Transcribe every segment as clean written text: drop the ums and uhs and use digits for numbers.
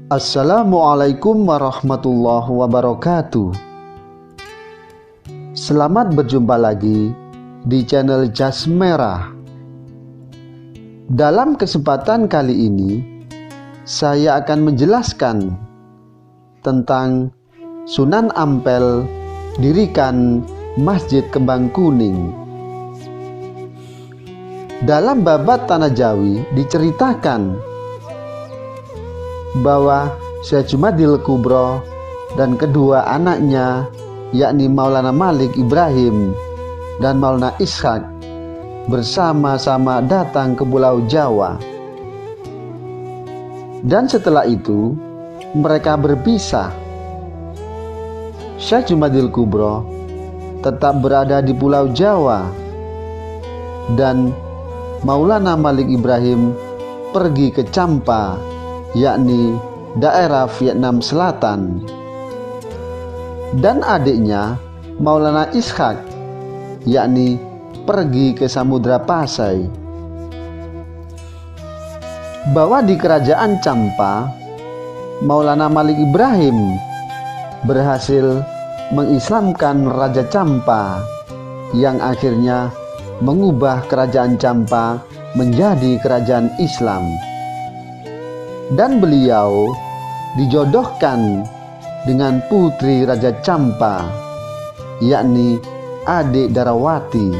Assalamualaikum warahmatullahi wabarakatuh. Selamat berjumpa lagi di channel Jas Merah. Dalam kesempatan kali ini, saya akan menjelaskan tentang Sunan Ampel dirikan Masjid Kembang Kuning. Dalam Babat Tanah Jawi diceritakan bahwa Syekh Jumadil Kubro dan kedua anaknya, yakni Maulana Malik Ibrahim dan Maulana Ishak, bersama-sama datang ke Pulau Jawa. Dan setelah itu mereka berpisah. Syekh Jumadil Kubro tetap berada di Pulau Jawa dan Maulana Malik Ibrahim pergi ke Champa, yakni daerah Vietnam Selatan, dan adiknya Maulana Ishak yakni pergi ke Samudra Pasai. Bahwa di kerajaan Champa, Maulana Malik Ibrahim berhasil mengislamkan Raja Champa yang akhirnya mengubah kerajaan Champa menjadi kerajaan Islam. Dan beliau dijodohkan dengan putri Raja Champa, yakni adik Darawati.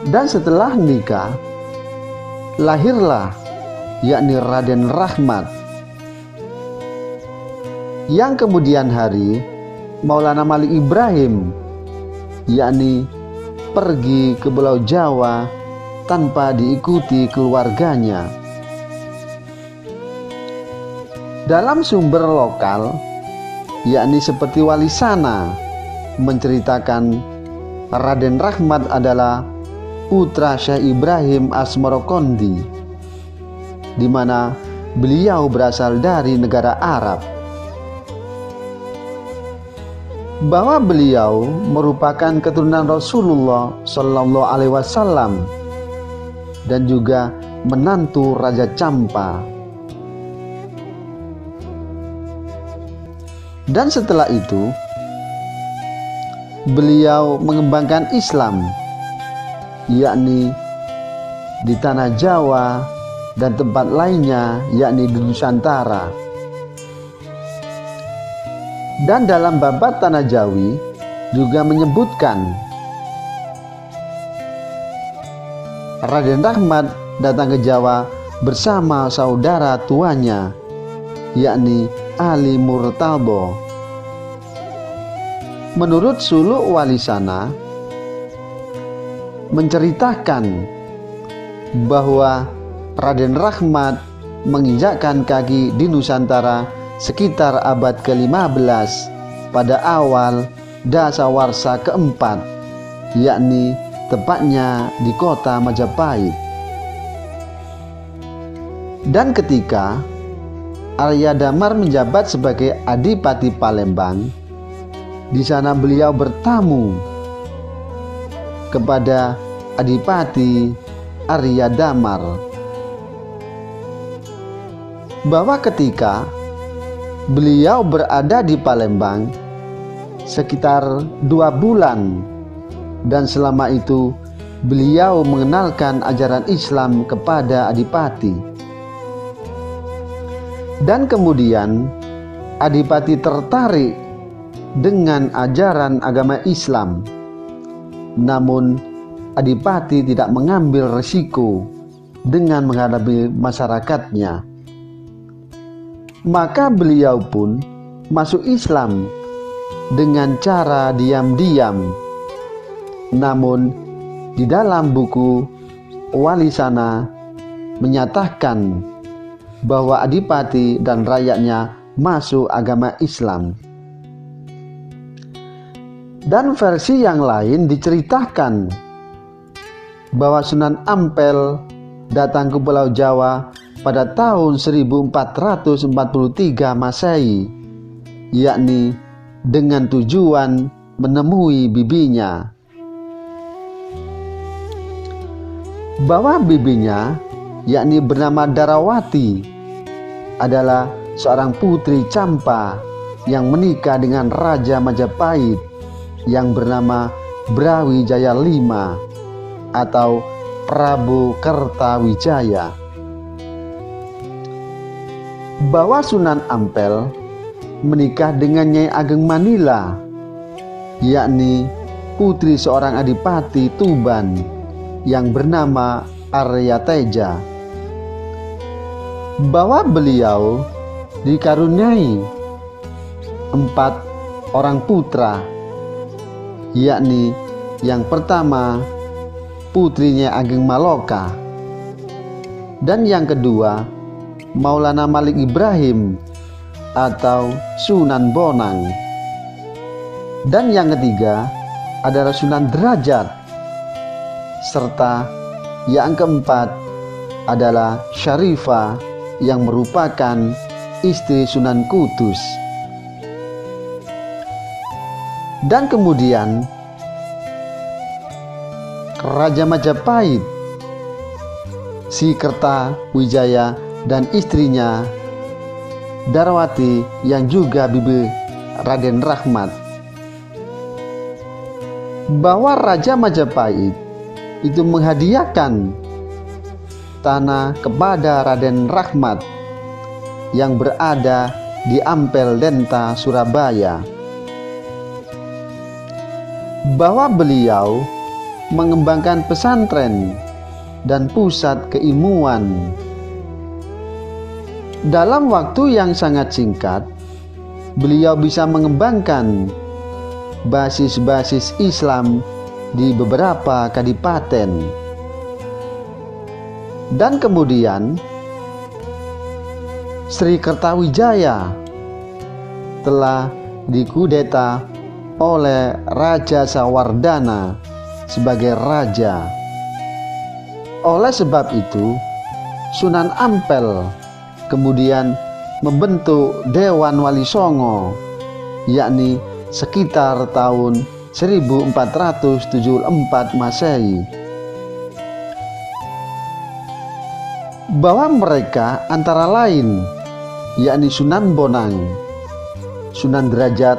Dan setelah nikah, lahirlah yakni Raden Rahmat, yang kemudian hari Maulana Malik Ibrahim yakni pergi ke Pulau Jawa tanpa diikuti keluarganya. Dalam sumber lokal, yakni seperti Walisana, menceritakan Raden Rahmat adalah putra Syekh Ibrahim Asmorokondi, di mana beliau berasal dari negara Arab. Bahwa beliau merupakan keturunan Rasulullah Shallallahu Alaihi Wasallam dan juga menantu Raja Champa. Dan setelah itu beliau mengembangkan Islam, yakni di tanah Jawa dan tempat lainnya, yakni di Nusantara. Dan dalam Babat Tanah Jawi juga menyebutkan Raden Rahmat datang ke Jawa bersama saudara tuanya, yakni Ali Murtado. Menurut Suluk Walisana menceritakan bahwa Raden Rahmat menginjakkan kaki di Nusantara sekitar abad ke-15 pada awal dasawarsa keempat, yakni tepatnya di kota Majapahit. Dan ketika Arya Damar menjabat sebagai Adipati Palembang, di sana beliau bertamu kepada Adipati Arya Damar, bahwa ketika beliau berada di Palembang sekitar 2 bulan, dan selama itu beliau mengenalkan ajaran Islam kepada Adipati. Dan kemudian Adipati tertarik dengan ajaran agama Islam. Namun Adipati tidak mengambil risiko dengan menghadapi masyarakatnya. Maka beliau pun masuk Islam dengan cara diam-diam. Namun di dalam buku Walisana menyatakan bahwa Adipati dan rakyatnya masuk agama Islam. Dan versi yang lain diceritakan bahwa Sunan Ampel datang ke Pulau Jawa pada tahun 1443 Masehi, yakni dengan tujuan menemui bibinya. Bahwa bibinya yakni bernama Darawati adalah seorang putri Campa yang menikah dengan Raja Majapahit yang bernama Brawijaya V atau Prabu Kertawijaya. Bahwa Sunan Ampel menikah dengan Nyai Ageng Manila, yakni putri seorang adipati Tuban yang bernama Arya Teja. Bahwa beliau dikaruniai 4 orang putra, yakni yang pertama putrinya Ageng Maloka, dan yang kedua Maulana Malik Ibrahim atau Sunan Bonang, dan yang ketiga adalah Sunan Derajat, serta yang keempat adalah Syarifah yang merupakan istri Sunan Kudus. Dan kemudian Raja Majapahit, Si Kertawijaya dan istrinya Darawati yang juga bibi Raden Rahmat. Bahwa Raja Majapahit itu menghadiahkan tanah kepada Raden Rahmat yang berada di Ampel Denta, Surabaya. Bahwa beliau mengembangkan pesantren dan pusat keilmuan. Dalam waktu yang sangat singkat, beliau bisa mengembangkan basis-basis Islam di beberapa kadipaten. Dan kemudian Sri Kertawijaya telah dikudeta oleh Raja Sawardana sebagai raja. Oleh sebab itu, Sunan Ampel kemudian membentuk Dewan Wali Songo, yakni sekitar tahun 1474 Masehi. Bahwa mereka antara lain yakni Sunan Bonang, Sunan Derajat,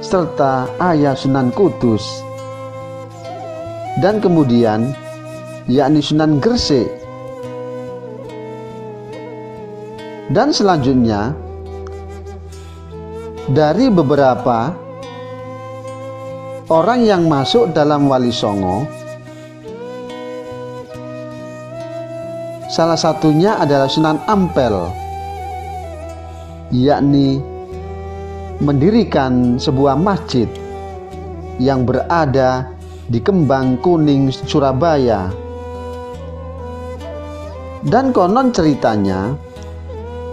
serta ayah Sunan Kudus, dan kemudian yakni Sunan Gresik. Dan selanjutnya dari beberapa orang yang masuk dalam Wali Songo, salah satunya adalah Sunan Ampel, yakni mendirikan sebuah masjid yang berada di Kembang Kuning, Surabaya. Dan konon ceritanya,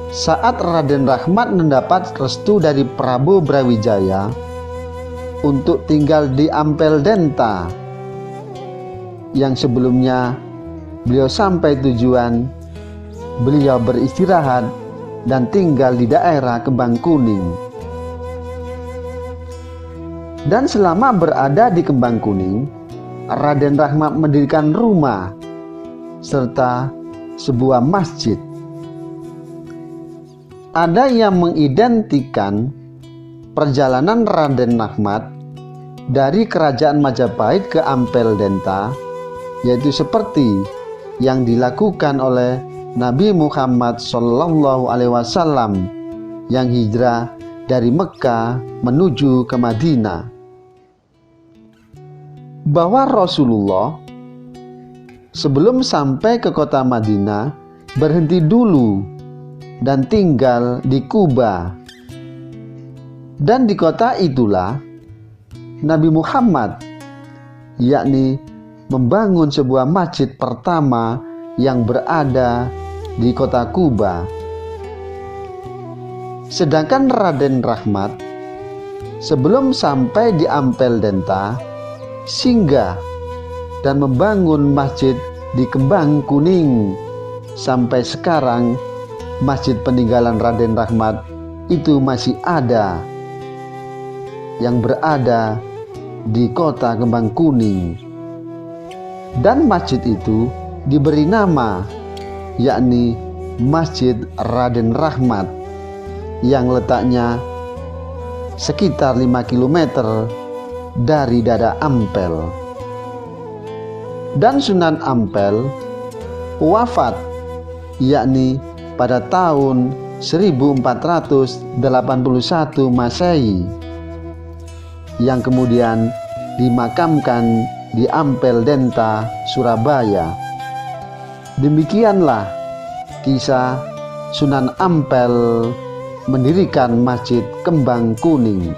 saat Raden Rahmat mendapat restu dari Prabu Brawijaya untuk tinggal di Ampel Denta, yang sebelumnya beliau sampai tujuan, beliau beristirahat dan tinggal di daerah Kembang Kuning. Dan selama berada di Kembang Kuning, Raden Rahmat mendirikan rumah serta sebuah masjid. Ada yang mengidentikan perjalanan Raden Rahmat dari Kerajaan Majapahit ke Ampel Denta, yaitu seperti yang dilakukan oleh Nabi Muhammad SAW yang hijrah dari Mekah menuju ke Madinah. Bahwa Rasulullah sebelum sampai ke kota Madinah berhenti dulu dan tinggal di Kuba. Dan di kota itulah Nabi Muhammad, yakni membangun sebuah masjid pertama yang berada di kota Kuba. Sedangkan Raden Rahmat sebelum sampai di Ampel Denta singgah dan membangun masjid di Kembang Kuning. Sampai sekarang masjid peninggalan Raden Rahmat itu masih ada, yang berada di kota Kembang Kuning. Dan masjid itu diberi nama, yakni Masjid Raden Rahmat yang letaknya sekitar 5 km dari Dada Ampel. Dan Sunan Ampel wafat yakni pada tahun 1481 Masehi, yang kemudian dimakamkan di Ampel Denta, Surabaya. Demikianlah kisah Sunan Ampel mendirikan Masjid Kembang Kuning.